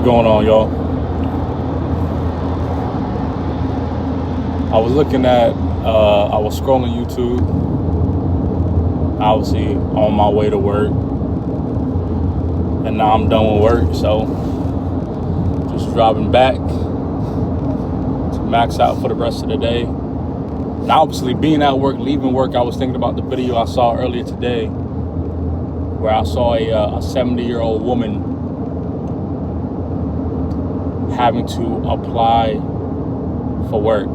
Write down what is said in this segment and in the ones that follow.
going on, y'all? I was looking at, I was scrolling YouTube, obviously on my way to work, and now I'm done with work, so just driving back to max out for the rest of the day. And obviously being at work, leaving work, I was thinking about the video I saw earlier today where I saw a 70-year-old woman having to apply for work.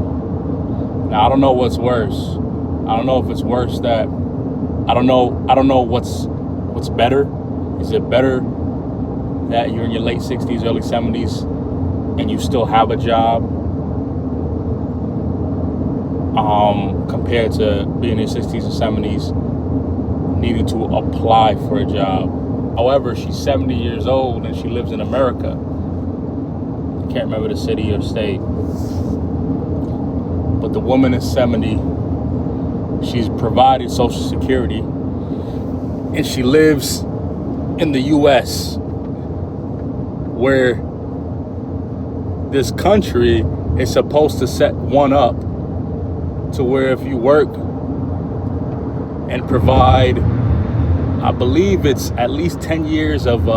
Now, I don't know what's worse. I don't know if it's worse that I don't know what's better. Is it better that you're in your late 60s, early 70s and you still have a job compared to being in your 60s or 70s needing to apply for a job? However, she's 70 years old and she lives in America. Can't remember the city or state, but the woman is 70. She's provided Social Security and she lives in the US, where this country is supposed to set one up to where if you work and provide, I believe it's at least 10 years of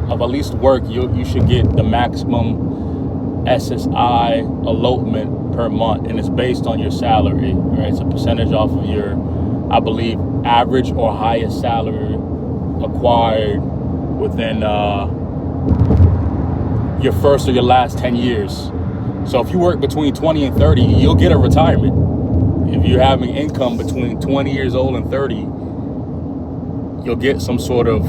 at least work, you should get the maximum SSI allotment per month, and it's based on your salary, right? It's a percentage off of your, I believe, average or highest salary acquired within your first or your last 10 years. So if you work between 20 and 30, you'll get a retirement. If you're having income between 20 years old and 30, you'll get some sort of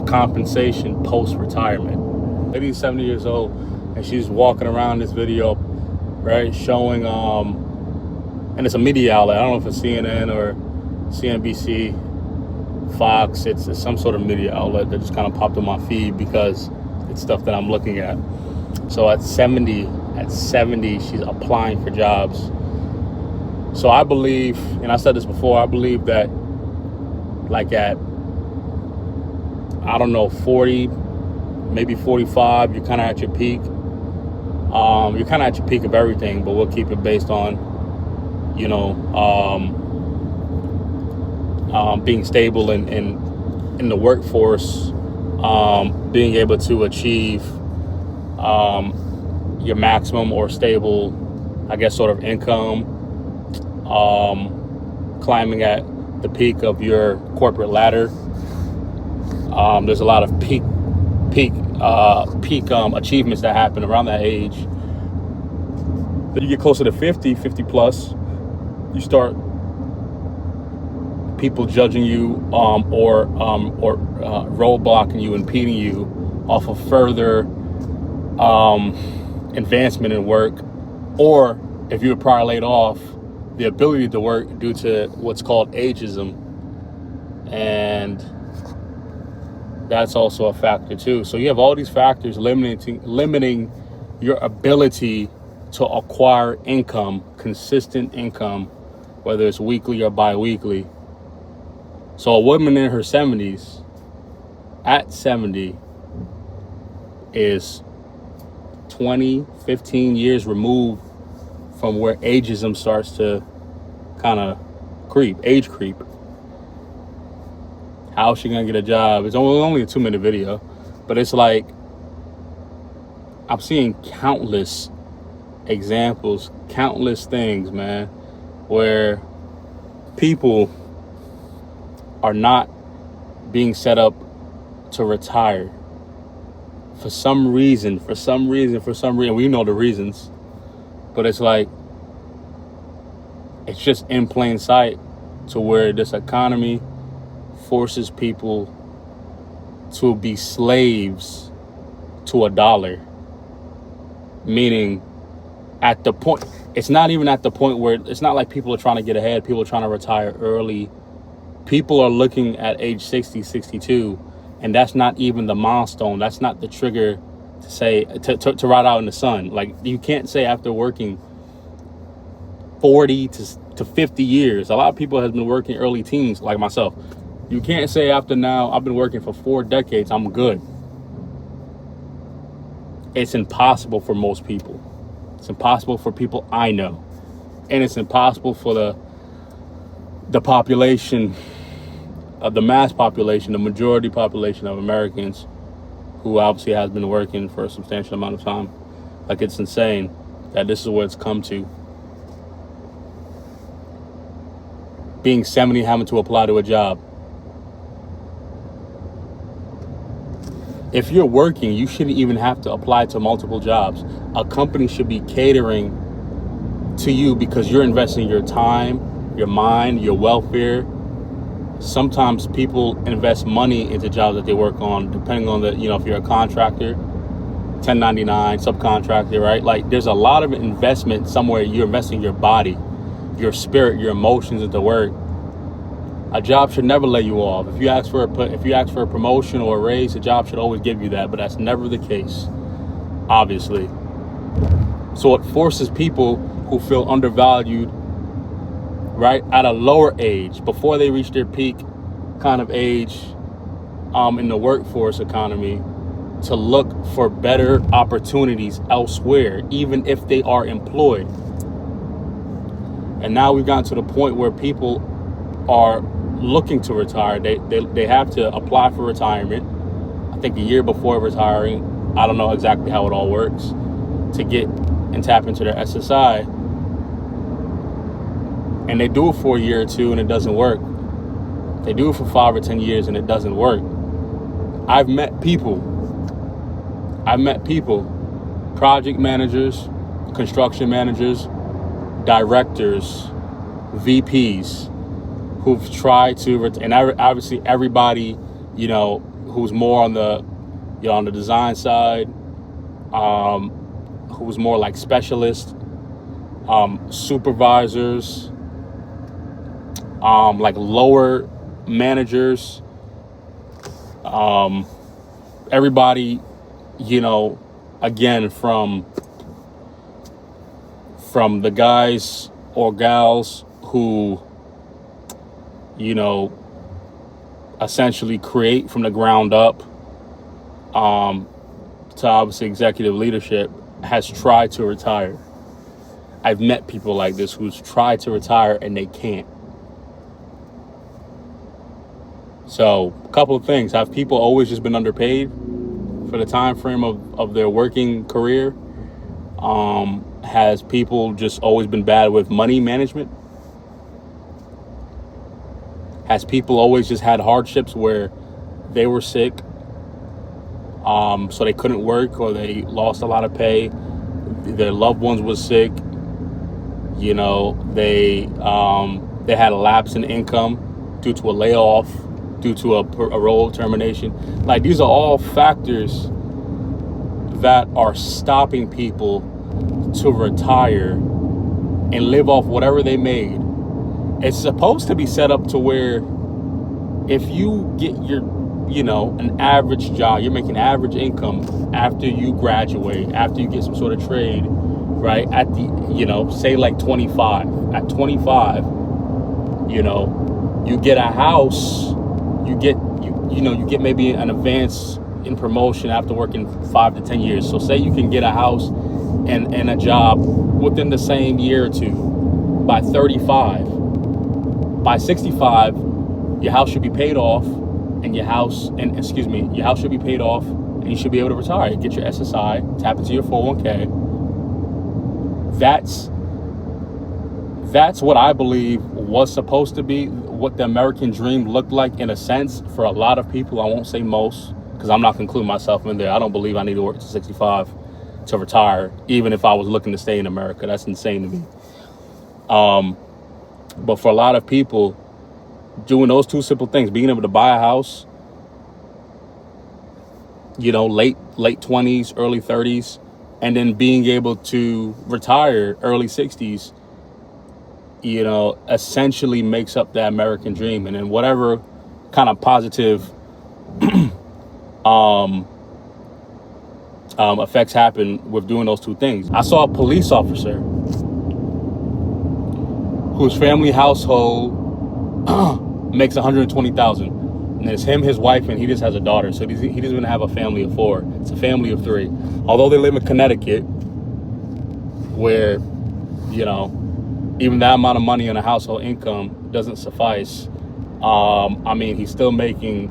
compensation post-retirement. Lady's 70 years old and she's walking around this video, right, showing and it's a media outlet. I don't know if it's CNN or CNBC, Fox. It's some sort of media outlet that just kind of popped on my feed because it's stuff that I'm looking at. So at 70, she's applying for jobs. So I believe, and I said this before, I believe that like at, I don't know, 40, maybe 45, you're kind of at your peak. You're kind of at your peak of everything, but we'll keep it based on, being stable in the workforce, being able to achieve your maximum or stable, I guess, sort of income, climbing at the peak of your corporate ladder. There's a lot of peak achievements that happen around that age. Then you get closer to 50 plus, you start people judging you or roadblocking you, impeding you off of further advancement in work, or if you were prior laid off, the ability to work due to what's called ageism, and that's also a factor too. So you have all these factors limiting your ability to acquire income, consistent income, whether it's weekly or bi-weekly. So a woman in her 70s, at 70, is 15 years removed from where ageism starts to kind of age creep. How is she gonna get a job? It's only a 2-minute video, but it's like I'm seeing countless examples, countless things, man, where people are not being set up to retire for some reason. We know the reasons, but it's like it's just in plain sight to where this economy forces people to be slaves to a dollar. Meaning at the point, it's not even at the point where it's not like people are trying to get ahead, people are trying to retire early. People are looking at age 60, 62, and that's not even the milestone. That's not the trigger to say, to ride out in the sun. Like, you can't say after working 40 to 50 years. A lot of people have been working early teens, like myself, You can't say after now, I've been working for 4 decades, I'm good. It's impossible for most people. It's impossible for people I know. And it's impossible for the population, the mass population, the majority population of Americans who obviously has been working for a substantial amount of time. Like, it's insane that this is what it's come to. Being 70, having to apply to a job. If you're working, you shouldn't even have to apply to multiple jobs. A company should be catering to you because you're investing your time, your mind, your welfare. Sometimes people invest money into jobs that they work on, depending on the, if you're a contractor, 1099, subcontractor, right? Like, there's a lot of investment somewhere. You're investing your body, your spirit, your emotions into work. A job should never lay you off. If you ask for a promotion or a raise, a job should always give you that, but that's never the case, obviously. So it forces people who feel undervalued, right, at a lower age, before they reach their peak kind of age in the workforce economy, to look for better opportunities elsewhere, even if they are employed. And now we've gotten to the point where people are looking to retire. They have to apply for retirement, I think a year before retiring. I don't know exactly how it all works, to get and tap into their SSI. And they do it for a year or two and it doesn't work. They do it for 5 or 10 years and it doesn't work. I've met people, project managers, construction managers, directors, VPs, who've tried to, and obviously everybody, who's more on the, on the design side, who's more like specialists, supervisors, like lower managers, everybody, again, from the guys or gals who, essentially create from the ground up, to obviously executive leadership, has tried to retire. I've met people like this who's tried to retire and they can't. So, a couple of things. Have people always just been underpaid for the time frame of their working career? Has people just always been bad with money management? Has people always just had hardships where they were sick, so they couldn't work, or they lost a lot of pay, their loved ones was sick, they had a lapse in income due to a layoff, due to a role termination? Like, these are all factors that are stopping people to retire and live off whatever they made. It's supposed to be set up to where if you get your, an average job, you're making average income after you graduate, after you get some sort of trade, right? At the, say like 25. At 25, you get a house, you get maybe an advance in promotion after working 5 to 10 years. So say you can get a house and a job within the same year or two by 35. By 65, your house should be paid off, and your house should be paid off, and you should be able to retire. Get your SSI, tap into your 401k. That's what I believe was supposed to be what the American dream looked like, in a sense, for a lot of people. I won't say most, because I'm not including myself in there. I don't believe I need to work to 65 to retire, even if I was looking to stay in America. That's insane to me. But for a lot of people, doing those two simple things, being able to buy a house, late 20s, early 30s, and then being able to retire early 60s, essentially makes up the American dream. And then whatever kind of positive effects happen with doing those two things. I saw a police officer whose family household makes $120,000. And it's him, his wife, and he just has a daughter. So he doesn't even have a family of 4. It's a family of 3. Although they live in Connecticut, where, you know, even that amount of money on a household income doesn't suffice. I mean, he's still making,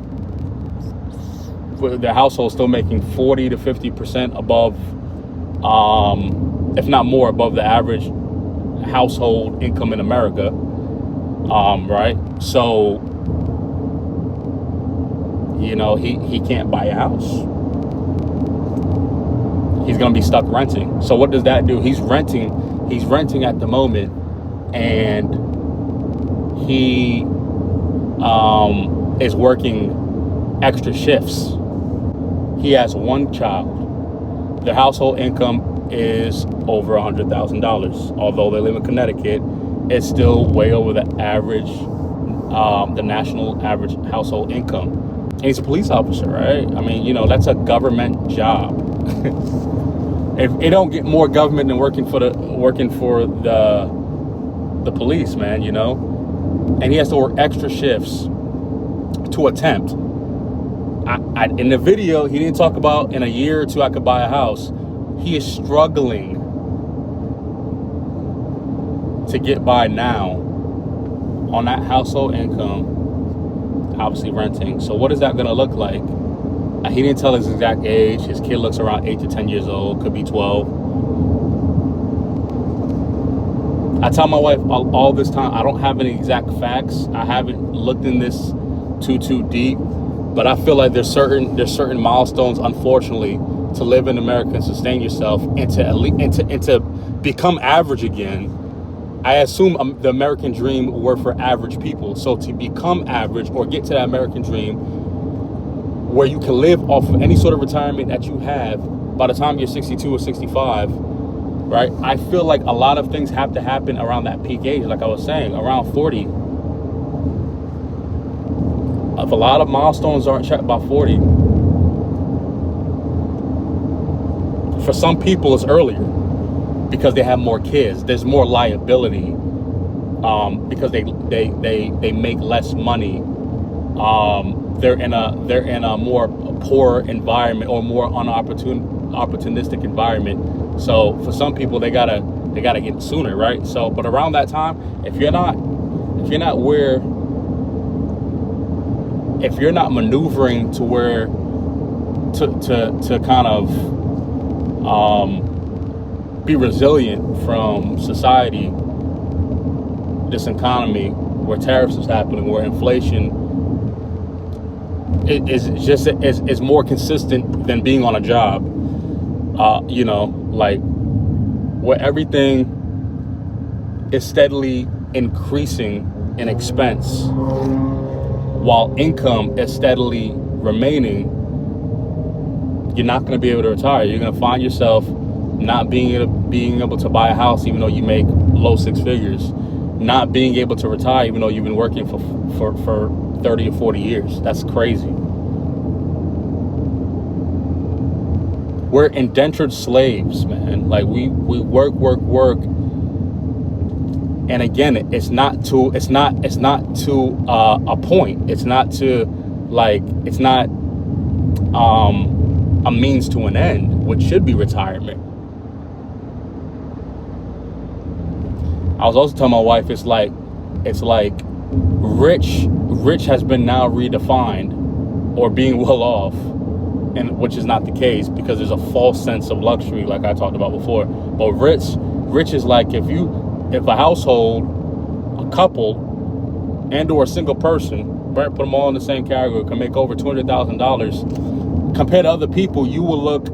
the household's still making 40 to 50% above, if not more, above the average household income in America. Right? So, you know, he can't buy a house. He's going to be stuck renting. So what does that do? He's renting at the moment, and he is working extra shifts. He has 1 child. Their household income is over $100,000. Although they live in Connecticut, it's still way over the average, the national average household income. And he's a police officer, right? I mean, you know, that's a government job. If it don't get more government than working for the police, man, you know. And he has to work extra shifts to attempt. In the video, he didn't talk about in a year or 2 I could buy a house. He is struggling to get by now on that household income, obviously renting. So what is that going to look like? He didn't tell his exact age. His kid looks around 8 to 10 years old, could be 12. I tell my wife all this time, I don't have any exact facts. I haven't looked in this too deep, but I feel like there's certain milestones, unfortunately, to live in America and sustain yourself and to become average again. I assume the American dream were for average people. So to become average or get to that American dream where you can live off of any sort of retirement that you have by the time you're 62 or 65, right? I feel like a lot of things have to happen around that peak age, like I was saying, around 40. If a lot of milestones aren't checked by 40, for some people it's earlier because they have more kids. There's more liability because they make less money. They're in a more poor environment or more opportunistic environment. So for some people, they gotta get sooner, right? So, but around that time, if you're not maneuvering to where to kind of be resilient from society, this economy where tariffs is happening, where inflation is more consistent than being on a job, you know, like where everything is steadily increasing in expense while income is steadily remaining, you're not going to be able to retire. You're going to find yourself not being able to buy a house even though you make low 6 figures, not being able to retire even though you've been working for 30 or 40 years. That's crazy. We're indentured slaves, man. Like we work, and again, it's not to a point. It's not to it's not a means to an end, which should be retirement. I was also telling my wife, it's like rich has been now redefined, or being well off, and which is not the case because there's a false sense of luxury, like I talked about before. But rich is like if a household, a couple, and or a single person, put them all in the same category, can make over $200,000. Compared to other people, you will look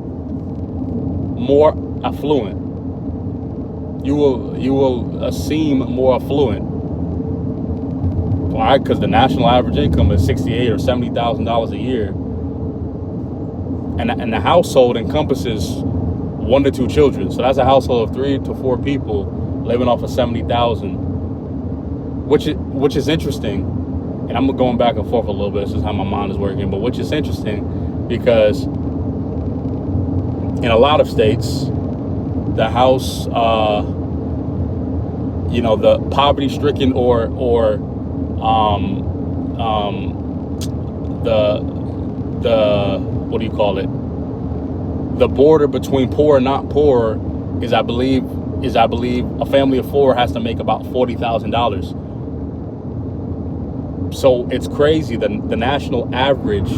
more affluent. You will seem more affluent. Why? Because the national average income is $68,000 or $70,000 a year, and the household encompasses 1 to 2 children. So that's a household of 3 to 4 people living off of $70,000, which is interesting. And I'm going back and forth a little bit. This is how my mind is working, but which is interesting because in a lot of states, the house, the poverty-stricken or the what do you call it? The border between poor and not poor is I believe a family of four has to make about $40,000. So it's crazy. The national average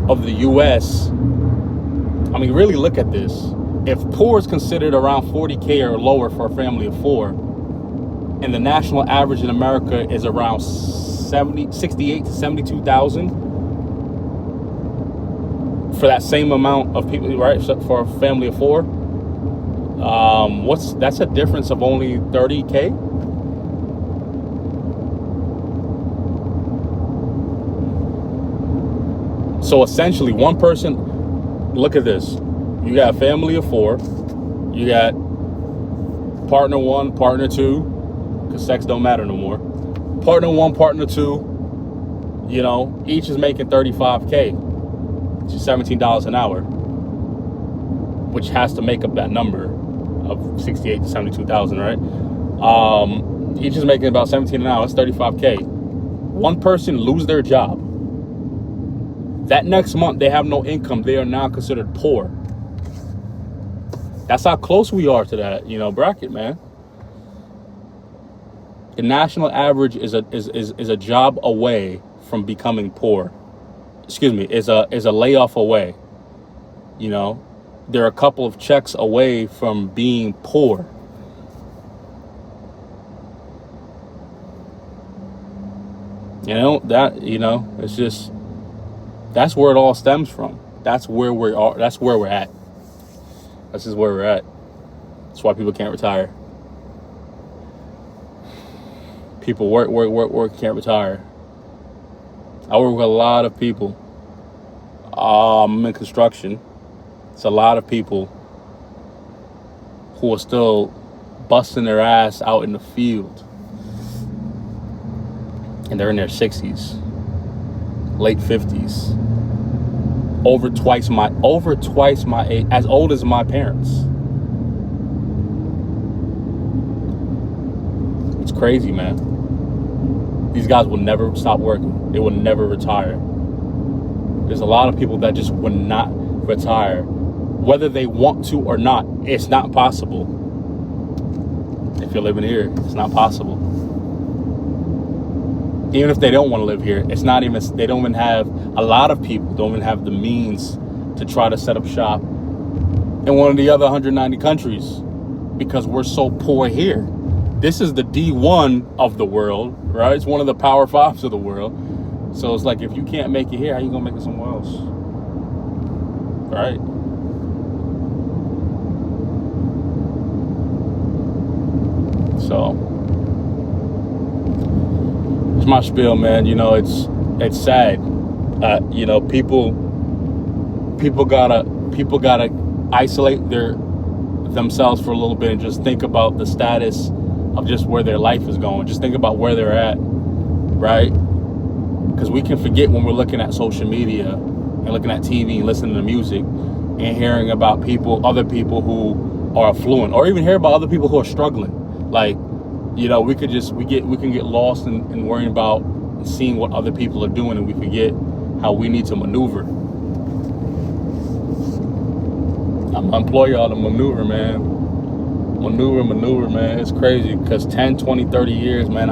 of the U.S. I mean, really look at this. If poor is considered around 40K or lower for a family of four, and the national average in America is around 68 to 72,000 for that same amount of people, right? For a family of four, that's a difference of only 30K. So essentially, one person, look at this. You got a family of four. You got partner one, partner two, because sex don't matter no more. Partner one, partner two, each is making 35K, which is $17 an hour, which has to make up that number of 68 to 72,000, right? Each is making about 17 an hour. That's 35K. One person lose their job. That next month, they have no income. They are now considered poor. That's how close we are to that, bracket, man. The national average is a job away from becoming poor. Excuse me, is a layoff away. They're a couple of checks away from being poor. It's just, that's where it all stems from. That's where we are. That's where we're at. This is where we're at. That's why people can't retire. People work, can't retire. I work with a lot of people. I'm in construction. It's a lot of people who are still busting their ass out in the field. And they're in their 60s, late 50s. Over twice my age, as old as my parents. It's crazy, man. These guys will never stop working. They will never retire. There's a lot of people that just will not retire. Whether they want to or not, it's not possible. If you're living here, it's not possible. Even if they don't want to live here, a lot of people don't even have the means to try to set up shop in one of the other 190 countries because we're so poor here. This is the D1 of the world, right? It's one of the power fives of the world. So it's like, if you can't make it here, how you gonna make it somewhere else? Right? So it's my spiel, man. It's sad. People gotta isolate themselves for a little bit and just think about the status of just where their life is going. Just think about where they're at, right? Because we can forget when we're looking at social media and looking at TV and listening to music and hearing about other people who are affluent, or even hear about other people who are struggling. Like, we can get lost in worrying about seeing what other people are doing, and we forget how we need to maneuver. I'm gonna employ y'all to maneuver, man. Maneuver, man. It's crazy because 10, 20, 30 years, man,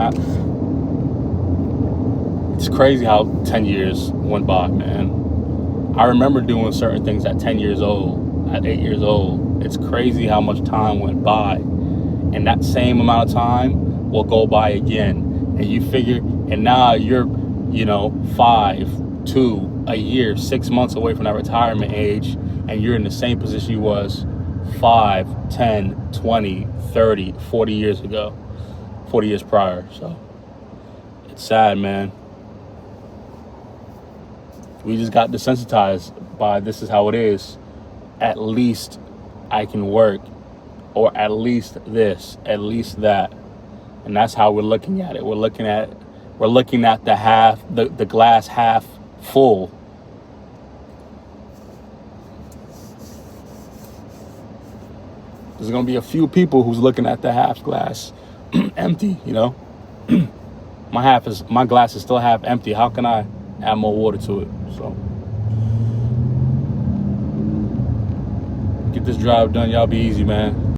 it's crazy how 10 years went by, man. I remember doing certain things at 10 years old, at 8 years old. It's crazy how much time went by. And that same amount of time will go by again. And you figure, and now you're, 5, 2, a year, 6 months away from that retirement age, and you're in the same position you was 5, 10, 20, 30, 40 years ago, 40 years prior. So it's sad, man. We just got desensitized by this is how it is. At least I can work, or at least this, at least that. And that's how we're looking at it. We're looking at the glass half full. There's gonna be a few people who's looking at the half glass empty, My glass is still half empty. How can I add more water to it. So get this drive done. Y'all be easy, man.